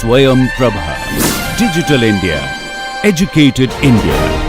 Swayam Prabha. Digital India. Educated India.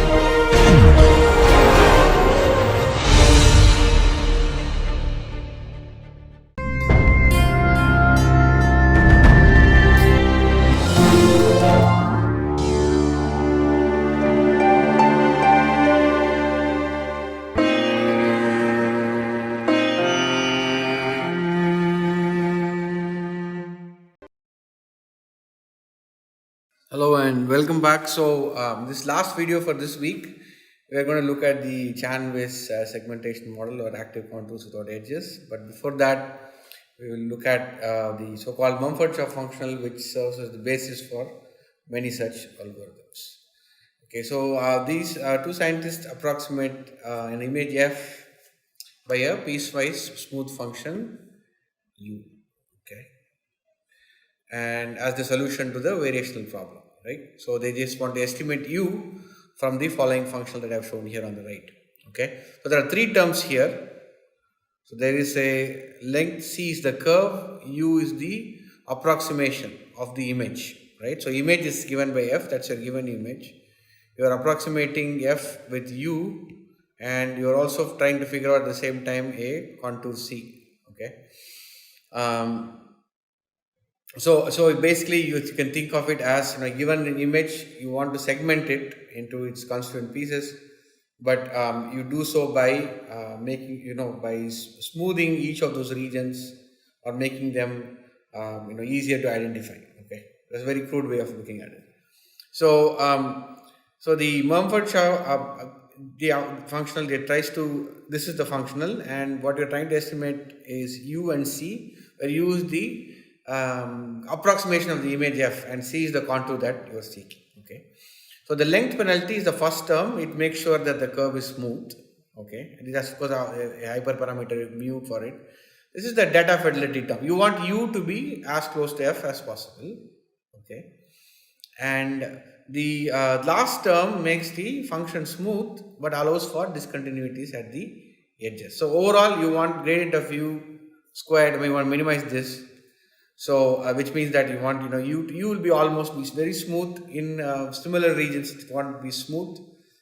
Hello and welcome back. So this last video for this week, we are going to look at the Chan-Vere segmentation model or active contours without edges. But before that, we will look at the so-called Mumford-Shaw functional, which serves as the basis for many such algorithms. Okay, so these two scientists approximate an image f by a piecewise smooth function u. Okay, and as the solution to the variational problem, right? So they just want to estimate u from the following function that I have shown here on the right. Okay, so there are three terms here. So there is a length c is the curve, u is the approximation of the image, right? So image is given by f, that's your given image. You are approximating f with u, and you are also trying to figure out at the same time a contour c. Okay. So basically you can think of it as, given an image, you want to segment it into its constituent pieces, but you do so by making, by smoothing each of those regions or making them, easier to identify. Okay, that's a very crude way of looking at it. So, so the Mumford-Shaw, the functional, this is the functional, and what you're trying to estimate is u and c, where u is the approximation of the image f and c is the contour that you are seeking. Okay, so the length penalty is the first term. It makes sure that the curve is smooth. Okay, and it has of course a hyperparameter mu for it. This is the data fidelity term. You want u to be as close to f as possible. Okay, and the last term makes the function smooth but allows for discontinuities at the edges. So overall, you want gradient of u squared. You want to minimize this. So which means that you want, you will be almost be very smooth in similar regions. It won't be smooth,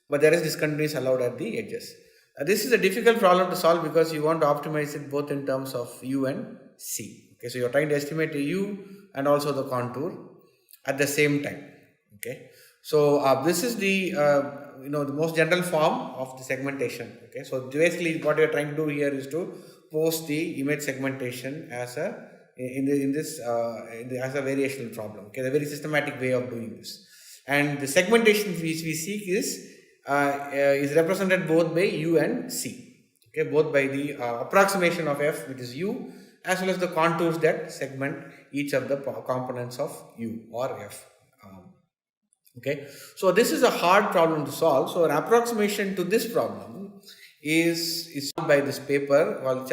but there is discontinuities allowed at the edges. This is a difficult problem to solve because you want to optimize it both in terms of u and c. Okay, so you're trying to estimate a u and also the contour at the same time. Okay, so this is the the most general form of the segmentation. Okay, so basically what you're trying to do here is to post the image segmentation as a as a variational problem. Okay, the very systematic way of doing this, and the segmentation which we seek is represented both by u and c. Okay, both by the approximation of f, which is u, as well as the contours that segment each of the components of u or f. Okay, so this is a hard problem to solve. So an approximation to this problem is solved by this paper called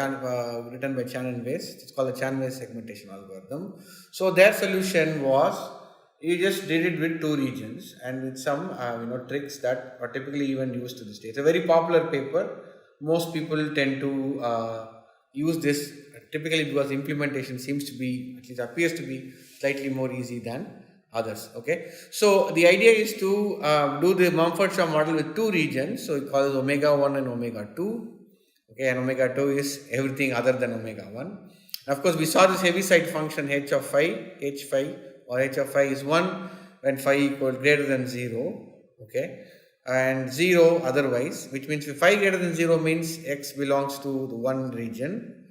written by Chan-Vere. It's called the Chan-Vere segmentation algorithm. So their solution was, you just did it with two regions and with some tricks that are typically even used to this day. It's a very popular paper. Most people tend to use this typically because implementation seems to be, at least appears to be, slightly more easy than others. Okay, so the idea is to do the Mumford-Shaw model with two regions. So we call it omega 1 and omega 2. Okay, and omega 2 is everything other than omega 1. And of course, we saw this Heaviside function h of phi, h phi or h of phi is 1 when phi equals greater than 0. Okay, and 0 otherwise, which means if phi greater than 0 means x belongs to the one region,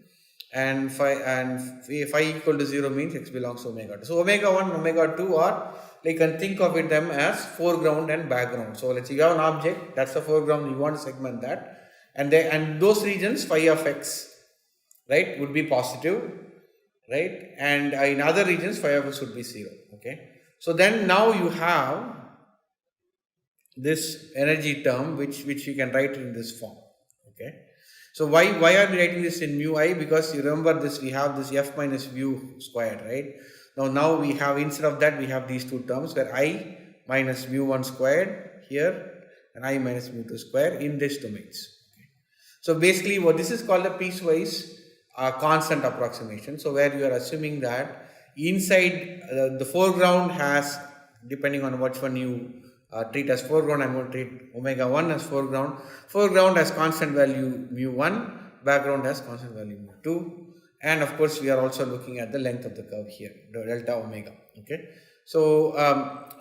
and phi equal to 0 means x belongs to omega 2. So omega 1 and omega 2 are, you can think of it them as foreground and background. So let's say you have an object, that's the foreground, you want to segment that, and those regions phi of x, right, would be positive, right, and in other regions phi of x would be 0. Okay, so then now you have this energy term which you can write in this form. Okay, so why are we writing this in mu I? Because you remember this, we have this f minus mu squared, right? Now we have, instead of that, we have these two terms where I minus mu 1 squared here and I minus mu 2 squared in these domains. Okay. So basically what this is called a piecewise constant approximation. So where you are assuming that inside the foreground has, depending on which one you treat as foreground, I'm going to treat omega 1 as foreground. Foreground has constant value mu1, background has constant value mu2, and of course we are also looking at the length of the curve here, the delta omega. Okay, so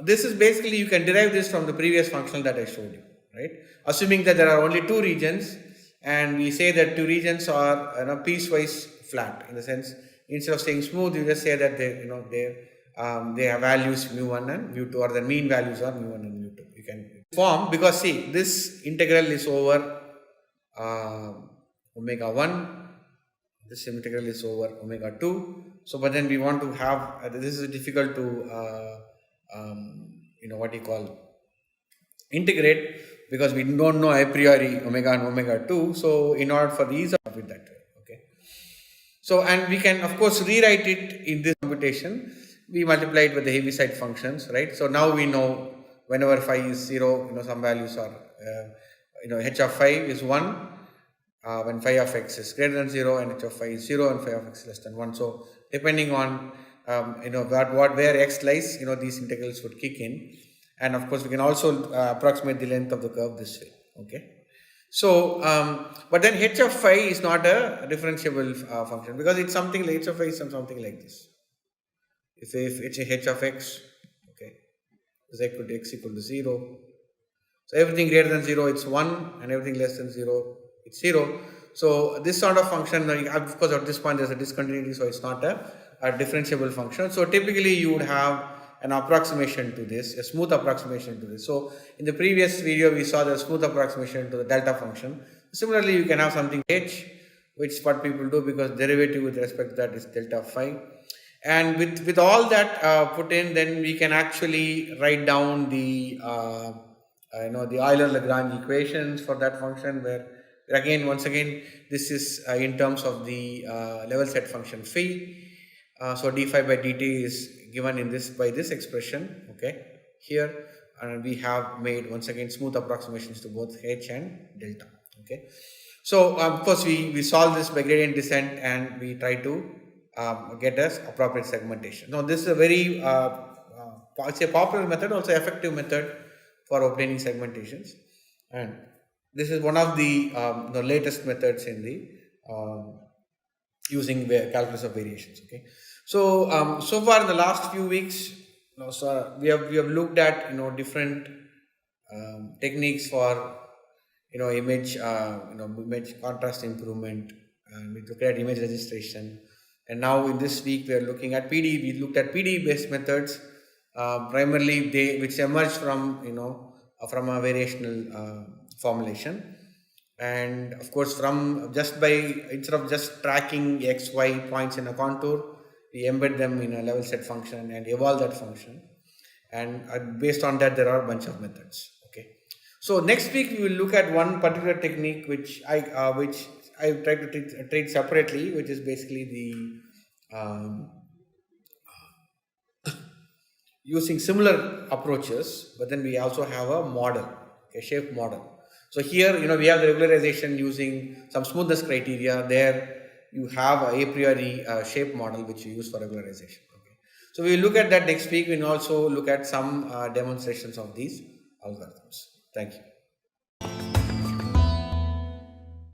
this is basically, you can derive this from the previous functional that I showed you, right? Assuming that there are only two regions, and we say that two regions are piecewise flat, in the sense, instead of saying smooth, you just say that they have values mu1 and mu2, or the mean values are mu1 and mu2. You can form, because see, this integral is over omega 1, this integral is over omega 2. So, but then we want to have, this is difficult to, integrate, because we don't know a priori omega and omega 2. So, in order for these, with that way, okay. So, and we can of course rewrite it in this computation. We multiply it with the Heaviside functions, right? So now we know whenever phi is 0, some values are, h of phi is 1 when phi of x is greater than 0, and h of phi is 0 and phi of x is less than 1. So depending on where x lies, these integrals would kick in, and of course we can also approximate the length of the curve this way. Okay. So, but then h of phi is not a differentiable function, because it's something like h of phi is something like this. If it's a h of x, okay, is equal to x equal to 0. So everything greater than 0, it's 1, and everything less than 0, it's 0. So this sort of function, of course at this point there's a discontinuity, so it's not a differentiable function. So typically you would have an approximation to this, a smooth approximation to this. So in the previous video we saw the smooth approximation to the delta function. Similarly, you can have something h, which is what people do, because derivative with respect to that is delta phi. And with all that put in, then we can actually write down the the Euler-Lagrange equations for that function, where again, once again, this is in terms of the level set function phi. So d phi by dt is given in this by this expression, okay, here, and we have made once again smooth approximations to both h and delta. Okay, so of course we solve this by gradient descent, and we try to get us appropriate segmentation. Now this is a very it's a popular method, also effective method for obtaining segmentations, and this is one of the latest methods in the using calculus of variations. Okay, so so far in the last few weeks, so we have looked at different techniques for image image contrast improvement, and we looked at image registration, and now in this week we are looking at PD. We looked at PD based methods, primarily which emerged from from a variational formulation. And of course, instead of just tracking xy points in a contour, we embed them in a level set function and evolve that function, and based on that there are a bunch of methods. Okay, so next week we will look at one particular technique which I try to treat separately, which is basically the using similar approaches, but then we also have a model, a shape model. So here, we have the regularization using some smoothness criteria. There you have a priori shape model which you use for regularization. Okay. So we will look at that next week. We will also look at some demonstrations of these algorithms. Thank you.